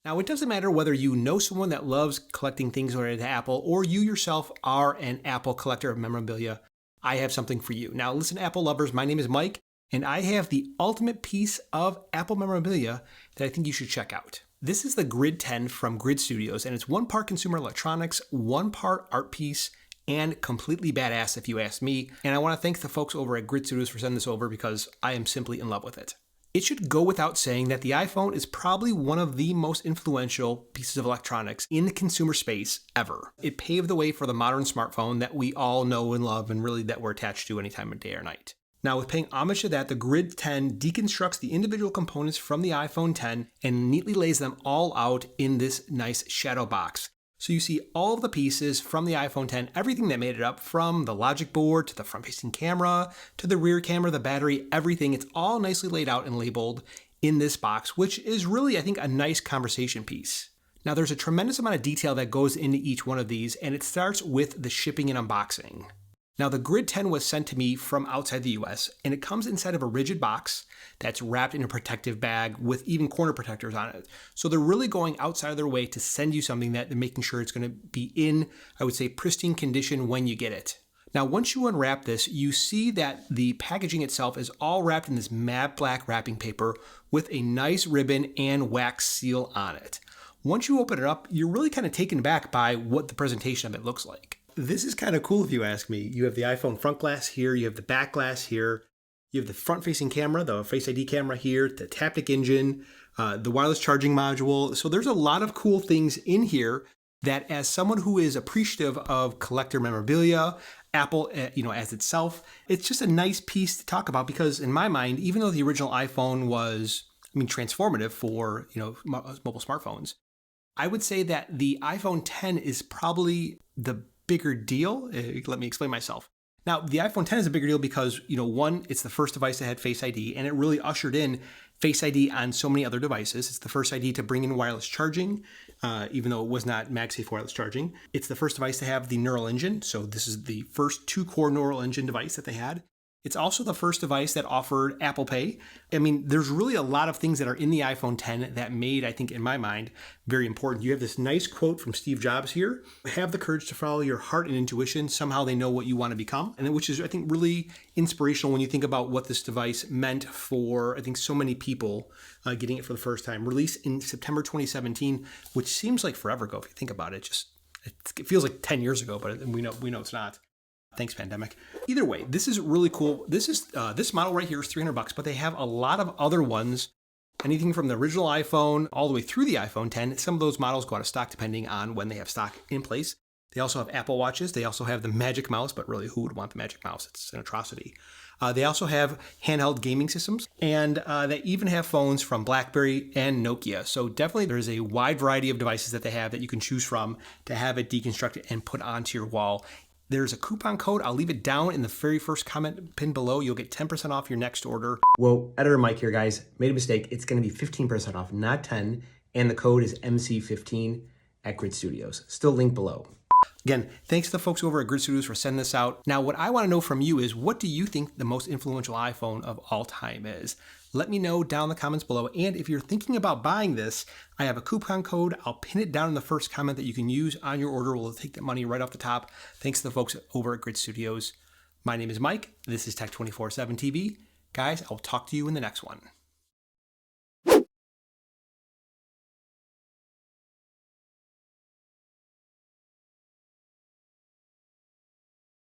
Now, it doesn't matter whether you know someone that loves collecting things related to Apple or you yourself are an Apple collector of memorabilia. I have something for you. Now, listen, Apple lovers, my name is Mike, and I have the ultimate piece of Apple memorabilia that I think you should check out. This is the Grid 10 from Grid Studios, and it's one part consumer electronics, one part art piece, and completely badass if you ask me. And I want to thank the folks over at Grid Studios for sending this over because I am simply in love with it. It should go without saying that the iPhone is probably one of the most influential pieces of electronics in the consumer space ever. It paved the way for the modern smartphone that we all know and love and really that we're attached to any time of day or night. Now, with paying homage to that, the Grid 10 deconstructs the individual components from the iPhone 10 and neatly lays them all out in this nice shadow box. So you see all of the pieces from the iPhone 10, everything that made it up, from the logic board to the front-facing camera to the rear camera, the battery, everything. It's all nicely laid out and labeled in this box, which is really, I think, a nice conversation piece. Now, there's a tremendous amount of detail that goes into each one of these, and it starts with the shipping and unboxing. Now, the Grid 10 was sent to me from outside the US, and it comes inside of a rigid box that's wrapped in a protective bag with even corner protectors on it. So they're really going outside of their way to send you something that they're making sure it's going to be in, I would say, pristine condition when you get it. Now, once you unwrap this, you see that the packaging itself is all wrapped in this matte black wrapping paper with a nice ribbon and wax seal on it. Once you open it up, you're really kind of taken back by what the presentation of it looks like. This is kind of cool if you ask me. You have the iPhone front glass here, you have the back glass here, you have the front-facing camera, the Face ID camera here, the Taptic engine, the wireless charging module. So there's a lot of cool things in here that, as someone who is appreciative of collector memorabilia, Apple, as itself, it's just a nice piece to talk about because, in my mind, even though the original iPhone was, transformative for, mobile smartphones, I would say that the iPhone 10 is probably the bigger deal. Let me explain myself. Now, the iPhone 10 is a bigger deal because, one, it's the first device that had Face ID, and it really ushered in Face ID on so many other devices. It's the first ID to bring in wireless charging, even though it was not MagSafe wireless charging. It's the first device to have the Neural Engine, so this is the first two-core Neural Engine device that they had. It's also the first device that offered Apple Pay. There's really a lot of things that are in the iPhone 10 that made, I think, in my mind, very important. You have this nice quote from Steve Jobs here. Have the courage to follow your heart and intuition. Somehow they know what you want to become. And which is, I think, really inspirational when you think about what this device meant for, I think, so many people getting it for the first time. Released in September 2017, which seems like forever ago if you think about it. It feels like 10 years ago, but we know it's not. Thanks, pandemic. Either way, this is really cool. This model right here is $300, but they have a lot of other ones. Anything from the original iPhone all the way through the iPhone 10. Some of those models go out of stock depending on when they have stock in place. They also have Apple Watches. They also have the Magic Mouse, but really, who would want the Magic Mouse? It's an atrocity. They also have handheld gaming systems, and they even have phones from BlackBerry and Nokia. So definitely there's a wide variety of devices that they have that you can choose from to have it deconstructed and put onto your wall. There's a coupon code. I'll leave it down in the very first comment pin below. You'll get 10% off your next order. Whoa, Editor Mike here, guys. Made a mistake. It's going to be 15% off, not 10. And the code is MC15 at Grid Studios. Still linked below. Again, thanks to the folks over at Grid Studios for sending this out. Now, what I want to know from you is, what do you think the most influential iPhone of all time is? Let me know down in the comments below. And if you're thinking about buying this, I have a coupon code. I'll pin it down in the first comment that you can use on your order. We'll take that money right off the top. Thanks to the folks over at Grid Studios. My name is Mike. This is Tech 24/7 TV. Guys, I'll talk to you in the next one.